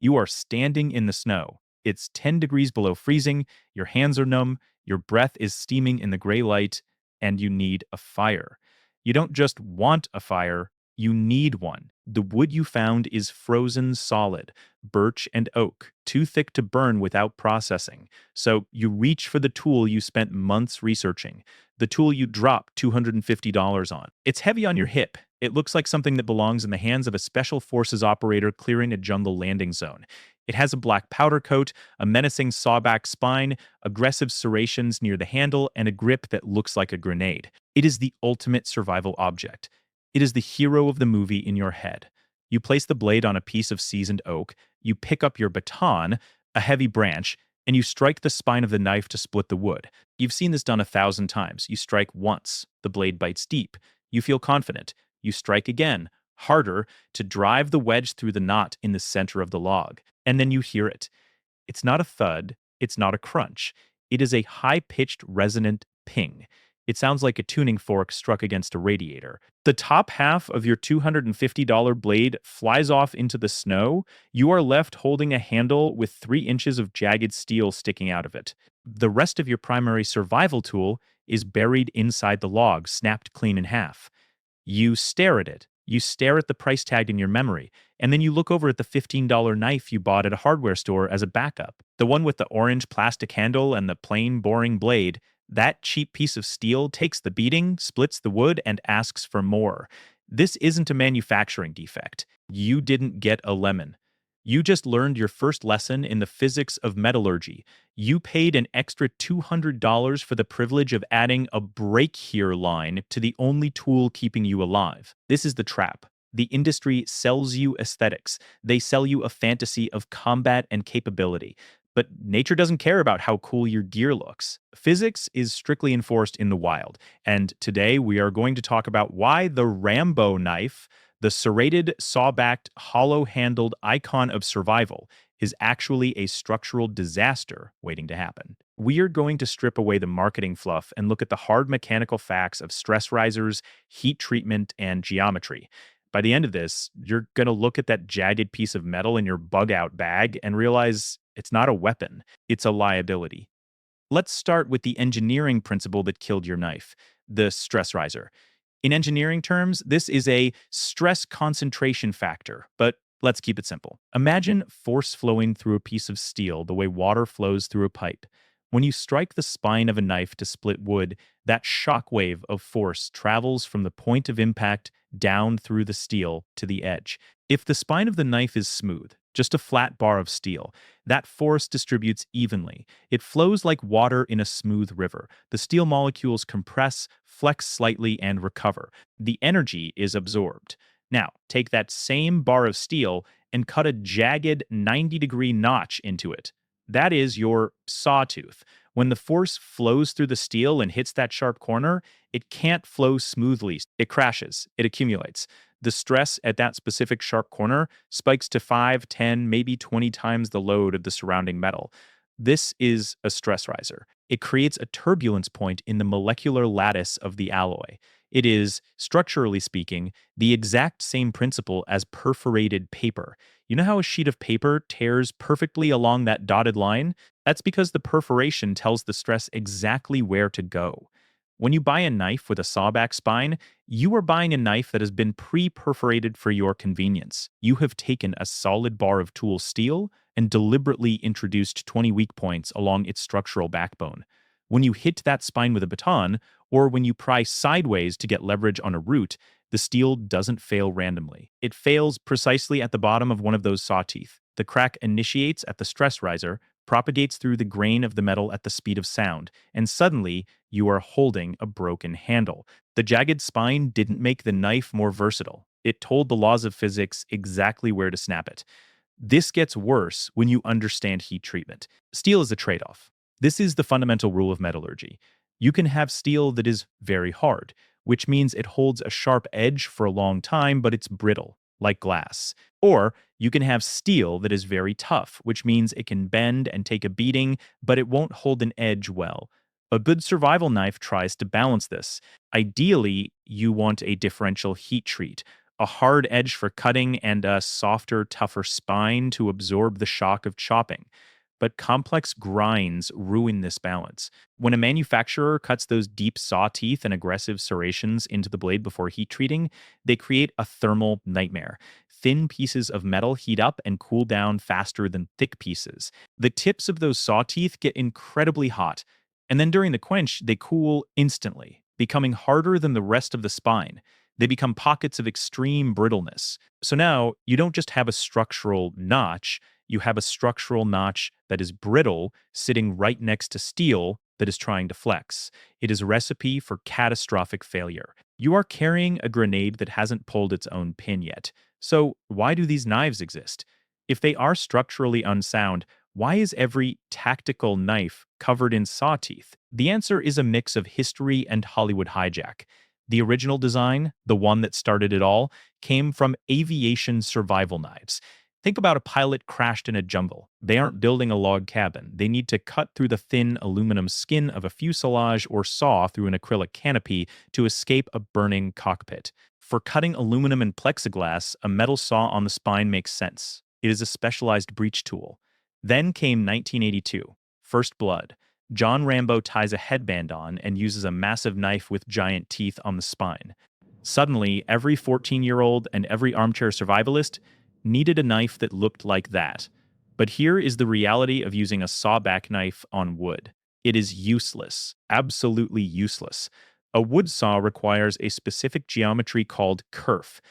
You are standing in the snow. It's 10 degrees below freezing, your hands are numb, your breath is steaming in the gray light, and you need a fire. You don't just want a fire, you need one. The wood you found is frozen solid, birch and oak, too thick to burn without processing. So you reach for the tool you spent months researching, the tool you dropped $250 on. It's heavy on your hip. It looks like something that belongs in the hands of a special forces operator clearing a jungle landing zone. It has a black powder coat, a menacing sawback spine, aggressive serrations near the handle, and a grip that looks like a grenade. It is the ultimate survival object. It is the hero of the movie in your head. You place the blade on a piece of seasoned oak, you pick up your baton, a heavy branch, and you strike the spine of the knife to split the wood. You've seen this done 1,000 times. You strike once, the blade bites deep. You feel confident. You strike again, harder, to drive the wedge through the knot in the center of the log. And then you hear it. It's not a thud, it's not a crunch. It is a high-pitched, resonant ping. It sounds like a tuning fork struck against a radiator. The top half of your $250 blade flies off into the snow. You are left holding a handle with 3 inches of jagged steel sticking out of it. The rest of your primary survival tool is buried inside the log, snapped clean in half. You stare at it. You stare at the price tag in your memory, and then you look over at the $15 knife you bought at a hardware store as a backup. The one with the orange plastic handle and the plain, boring blade. That cheap piece of steel takes the beating, splits the wood, and asks for more. This isn't a manufacturing defect. You didn't get a lemon. You just learned your first lesson in the physics of metallurgy. You paid an extra $200 for the privilege of adding a break here line to the only tool keeping you alive. This is the trap. The industry sells you aesthetics. They sell you a fantasy of combat and capability. But nature doesn't care about how cool your gear looks. Physics is strictly enforced in the wild. And today we are going to talk about why the Rambo knife, the serrated, saw-backed, hollow-handled icon of survival, is actually a structural disaster waiting to happen. We are going to strip away the marketing fluff and look at the hard mechanical facts of stress risers, heat treatment, and geometry. By the end of this, you're going to look at that jagged piece of metal in your bug-out bag and realize it's not a weapon, it's a liability. Let's start with the engineering principle that killed your knife, the stress riser. In engineering terms, this is a stress concentration factor, but let's keep it simple. Imagine force flowing through a piece of steel the way water flows through a pipe. When you strike the spine of a knife to split wood, that shock wave of force travels from the point of impact down through the steel to the edge. If the spine of the knife is smooth, just a flat bar of steel, that force distributes evenly. It flows like water in a smooth river. The steel molecules compress, flex slightly, and recover. The energy is absorbed. Now, take that same bar of steel and cut a jagged 90-degree notch into it. That is your sawtooth. When the force flows through the steel and hits that sharp corner, it can't flow smoothly. It crashes. It accumulates. The stress at that specific sharp corner spikes to 5, 10, maybe 20 times the load of the surrounding metal. This is a stress riser. It creates a turbulence point in the molecular lattice of the alloy. It is, structurally speaking, the exact same principle as perforated paper. You know how a sheet of paper tears perfectly along that dotted line? That's because the perforation tells the stress exactly where to go. When you buy a knife with a sawback spine, you are buying a knife that has been pre-perforated for your convenience. You have taken a solid bar of tool steel and deliberately introduced 20 weak points along its structural backbone. When you hit that spine with a baton, or when you pry sideways to get leverage on a root, the steel doesn't fail randomly. It fails precisely at the bottom of one of those saw teeth. The crack initiates at the stress riser, propagates through the grain of the metal at the speed of sound, and suddenly you are holding a broken handle. The jagged spine didn't make the knife more versatile. It told the laws of physics exactly where to snap it. This gets worse when you understand heat treatment. Steel is a trade-off. This is the fundamental rule of metallurgy. You can have steel that is very hard, which means it holds a sharp edge for a long time, but it's brittle, like glass. Or you can have steel that is very tough, which means it can bend and take a beating, but it won't hold an edge well. A good survival knife tries to balance this. Ideally, you want a differential heat treat, a hard edge for cutting and a softer, tougher spine to absorb the shock of chopping. But complex grinds ruin this balance. When a manufacturer cuts those deep saw teeth and aggressive serrations into the blade before heat treating, they create a thermal nightmare. Thin pieces of metal heat up and cool down faster than thick pieces. The tips of those saw teeth get incredibly hot, and then during the quench, they cool instantly, becoming harder than the rest of the spine. They become pockets of extreme brittleness. So now you don't just have a structural notch, you have a structural notch that is brittle, sitting right next to steel that is trying to flex. It is a recipe for catastrophic failure. You are carrying a grenade that hasn't pulled its own pin yet. So, why do these knives exist? If they are structurally unsound, why is every tactical knife covered in saw teeth? The answer is a mix of history and Hollywood hijack. The original design, the one that started it all, came from aviation survival knives. Think about a pilot crashed in a jungle. They aren't building a log cabin. They need to cut through the thin aluminum skin of a fuselage or saw through an acrylic canopy to escape a burning cockpit. For cutting aluminum and plexiglass, a metal saw on the spine makes sense. It is a specialized breach tool. Then came 1982, First Blood. John Rambo ties a headband on and uses a massive knife with giant teeth on the spine. Suddenly, every 14-year-old and every armchair survivalist needed a knife that looked like that. But here is the reality of using a sawback knife on wood. It is useless, absolutely useless. A wood saw requires a specific geometry called kerf.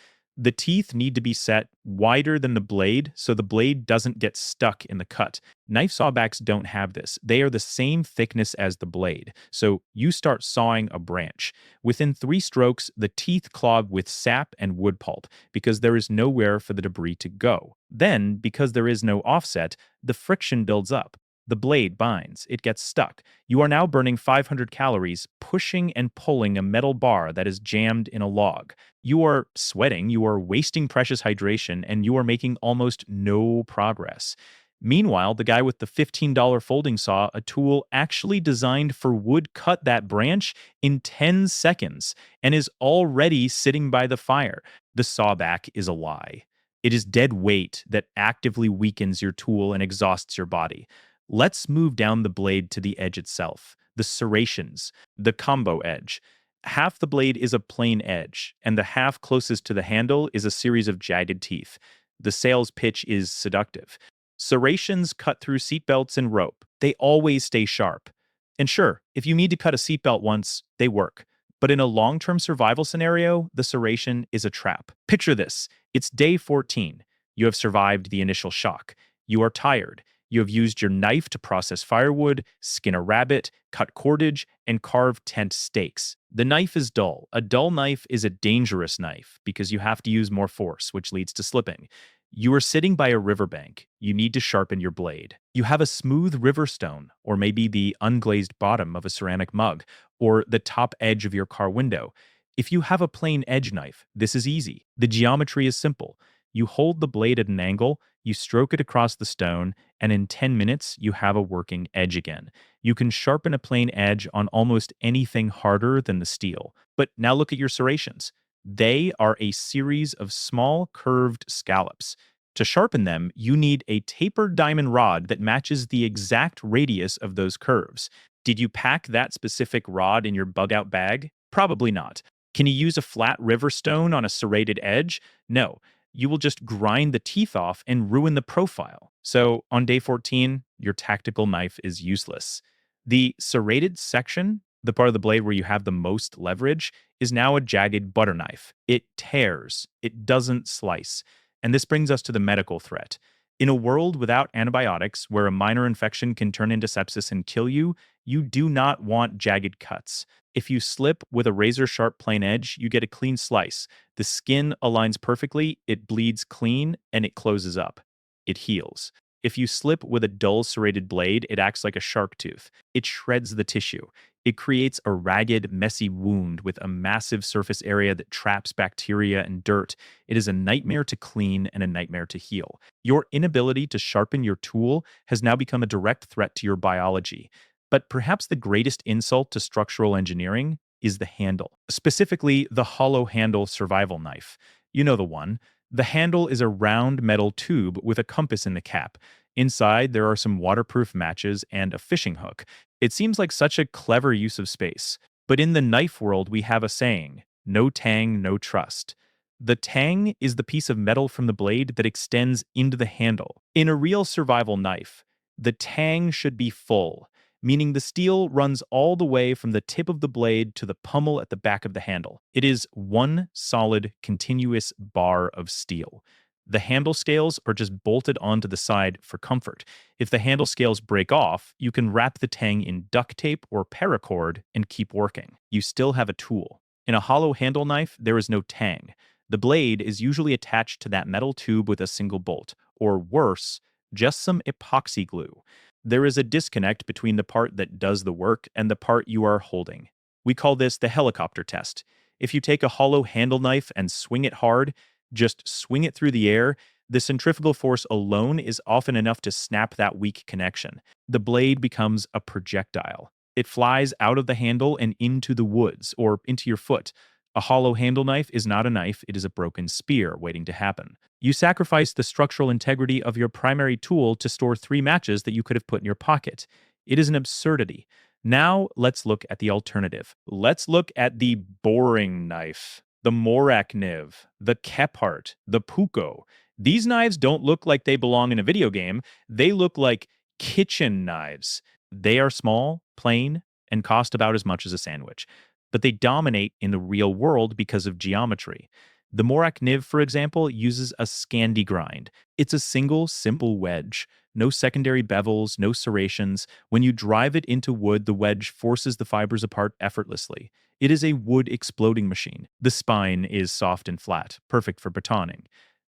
The teeth need to be set wider than the blade so the blade doesn't get stuck in the cut. Knife sawbacks don't have this. They are the same thickness as the blade. So you start sawing a branch. Within 3 strokes, the teeth clog with sap and wood pulp because there is nowhere for the debris to go. Then, because there is no offset, the friction builds up. The blade binds, it gets stuck. You are now burning 500 calories, pushing and pulling a metal bar that is jammed in a log. You are sweating, you are wasting precious hydration, and you are making almost no progress. Meanwhile, the guy with the $15 folding saw, a tool actually designed for wood, cut that branch in 10 seconds and is already sitting by the fire. The sawback is a lie. It is dead weight that actively weakens your tool and exhausts your body. Let's move down the blade to the edge itself, the serrations, the combo edge. Half the blade is a plain edge, and the half closest to the handle is a series of jagged teeth. The sales pitch is seductive. Serrations cut through seatbelts and rope. They always stay sharp. And sure, if you need to cut a seatbelt once, they work. But in a long-term survival scenario, the serration is a trap. Picture this. It's day 14. You have survived the initial shock. You are tired. You have used your knife to process firewood, skin a rabbit, cut cordage, and carve tent stakes. The knife is dull. A dull knife is a dangerous knife because you have to use more force, which leads to slipping. You are sitting by a riverbank. You need to sharpen your blade. You have a smooth river stone, or maybe the unglazed bottom of a ceramic mug, or the top edge of your car window. If you have a plain edge knife, this is easy. The geometry is simple. You hold the blade at an angle, you stroke it across the stone, and in 10 minutes, you have a working edge again. You can sharpen a plain edge on almost anything harder than the steel. But now look at your serrations. They are a series of small curved scallops. To sharpen them, you need a tapered diamond rod that matches the exact radius of those curves. Did you pack that specific rod in your bug-out bag? Probably not. Can you use a flat river stone on a serrated edge? No. You will just grind the teeth off and ruin the profile. So on day 14, your tactical knife is useless. The serrated section, the part of the blade where you have the most leverage, is now a jagged butter knife. It tears. It doesn't slice. And this brings us to the medical threat. In a world without antibiotics, where a minor infection can turn into sepsis and kill you, you do not want jagged cuts. If you slip with a razor-sharp plain edge, you get a clean slice. The skin aligns perfectly, it bleeds clean, and it closes up. It heals. If you slip with a dull serrated blade, it acts like a shark tooth. It shreds the tissue. It creates a ragged, messy wound with a massive surface area that traps bacteria and dirt. It is a nightmare to clean and a nightmare to heal. Your inability to sharpen your tool has now become a direct threat to your biology. But perhaps the greatest insult to structural engineering is the handle, specifically the hollow handle survival knife. You know the one. The handle is a round metal tube with a compass in the cap. Inside, there are some waterproof matches and a fishing hook. It seems like such a clever use of space. But in the knife world, we have a saying: no tang, no trust. The tang is the piece of metal from the blade that extends into the handle. In a real survival knife, the tang should be full, meaning the steel runs all the way from the tip of the blade to the pommel at the back of the handle. It is one solid, continuous bar of steel. The handle scales are just bolted onto the side for comfort. If the handle scales break off, you can wrap the tang in duct tape or paracord and keep working. You still have a tool. In a hollow handle knife, there is no tang. The blade is usually attached to that metal tube with a single bolt, or worse, just some epoxy glue. There is a disconnect between the part that does the work and the part you are holding. We call this the helicopter test. If you take a hollow handle knife and swing it hard, just swing it through the air, the centrifugal force alone is often enough to snap that weak connection. The blade becomes a projectile. It flies out of the handle and into the woods or into your foot. A hollow handle knife is not a knife, it is a broken spear waiting to happen. You sacrifice the structural integrity of your primary tool to store 3 matches that you could have put in your pocket. It is an absurdity. Now, let's look at the alternative. Let's look at the boring knife, the Morakniv, the Kephart, the Puko. These knives don't look like they belong in a video game. They look like kitchen knives. They are small, plain, and cost about as much as a sandwich. But they dominate in the real world because of geometry. The Morakniv, for example, uses a Scandi grind. It's a single, simple wedge. No secondary bevels, no serrations. When you drive it into wood, the wedge forces the fibers apart effortlessly. It is a wood exploding machine. The spine is soft and flat, perfect for batoning.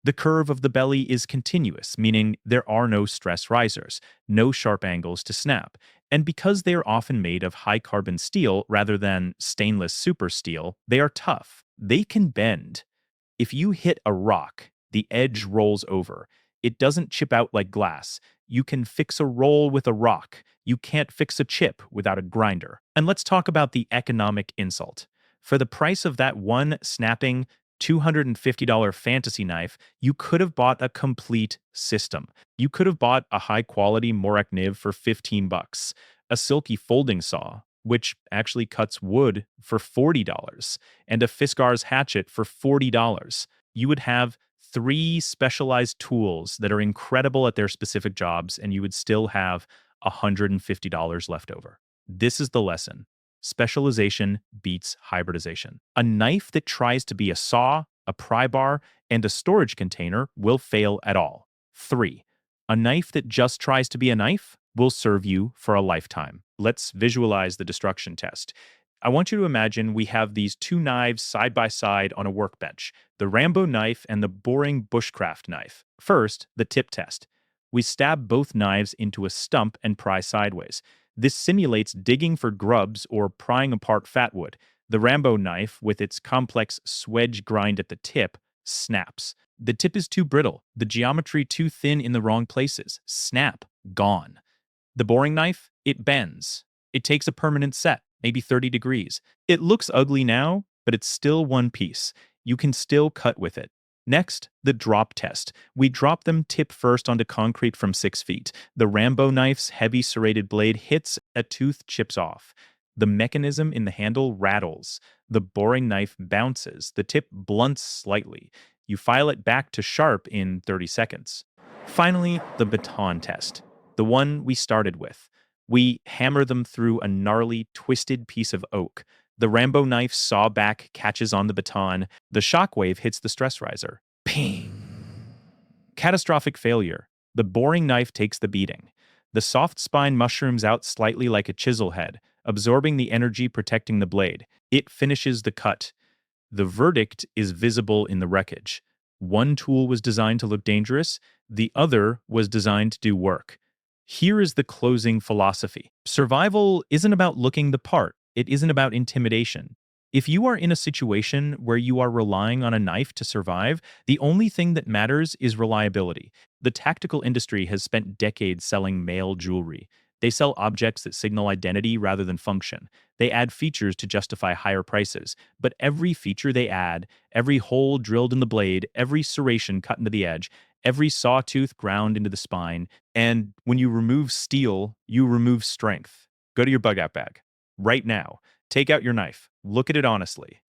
The curve of the belly is continuous, meaning there are no stress risers, no sharp angles to snap. And because they are often made of high-carbon steel rather than stainless super steel, they are tough. They can bend. If you hit a rock, the edge rolls over. It doesn't chip out like glass. You can fix a roll with a rock. You can't fix a chip without a grinder. And let's talk about the economic insult. For the price of that one snapping $250 fantasy knife, you could have bought a complete system. You could have bought a high-quality Morakniv for $15, a silky folding saw, which actually cuts wood, for $40, and a Fiskars hatchet for $40. You would have 3 specialized tools that are incredible at their specific jobs, and you would still have $150 left over. This is the lesson. Specialization beats hybridization. A knife that tries to be a saw, a pry bar, and a storage container will fail at all. 3. A knife that just tries to be a knife will serve you for a lifetime. Let's visualize the destruction test. I want you to imagine we have these 2 knives side by side on a workbench, the Rambo knife and the boring bushcraft knife. First, the tip test. We stab both knives into a stump and pry sideways. This simulates digging for grubs or prying apart fatwood. The Rambo knife, with its complex swedge grind at the tip, snaps. The tip is too brittle, the geometry too thin in the wrong places. Snap. Gone. The boring knife, it bends. It takes a permanent set, maybe 30 degrees. It looks ugly now, but it's still one piece. You can still cut with it. Next, the drop test. We drop them tip first onto concrete from 6 feet. The Rambo knife's heavy serrated blade hits, a tooth chips off. The mechanism in the handle rattles. The boring knife bounces. The tip blunts slightly. You file it back to sharp in 30 seconds. Finally, the baton test. The one we started with. We hammer them through a gnarly, twisted piece of oak. The Rambo knife's saw back catches on the baton. The shockwave hits the stress riser. Ping! Catastrophic failure. The boring knife takes the beating. The soft spine mushrooms out slightly like a chisel head, absorbing the energy protecting the blade. It finishes the cut. The verdict is visible in the wreckage. One tool was designed to look dangerous. The other was designed to do work. Here is the closing philosophy. Survival isn't about looking the part. It isn't about intimidation. If you are in a situation where you are relying on a knife to survive, the only thing that matters is reliability. The tactical industry has spent decades selling male jewelry. They sell objects that signal identity rather than function. They add features to justify higher prices. But every feature they add, every hole drilled in the blade, every serration cut into the edge, every sawtooth ground into the spine, and when you remove steel, you remove strength. Go to your bug out bag. Right now. Take out your knife. Look at it honestly.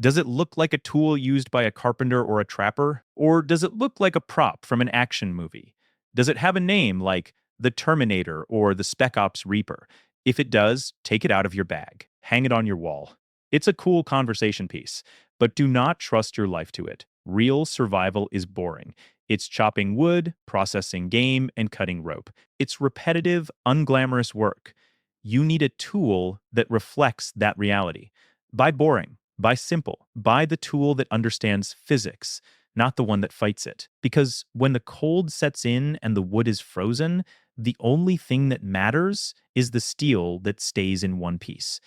Does it look like a tool used by a carpenter or a trapper? Or does it look like a prop from an action movie? Does it have a name like the Terminator or the Spec Ops Reaper? If it does, take it out of your bag. Hang it on your wall. It's a cool conversation piece, but do not trust your life to it. Real survival is boring. It's chopping wood, processing game, and cutting rope. It's repetitive, unglamorous work. You need a tool that reflects that reality. Buy boring. Buy simple. Buy the tool that understands physics, not the one that fights it. Because when the cold sets in and the wood is frozen, the only thing that matters is the steel that stays in one piece.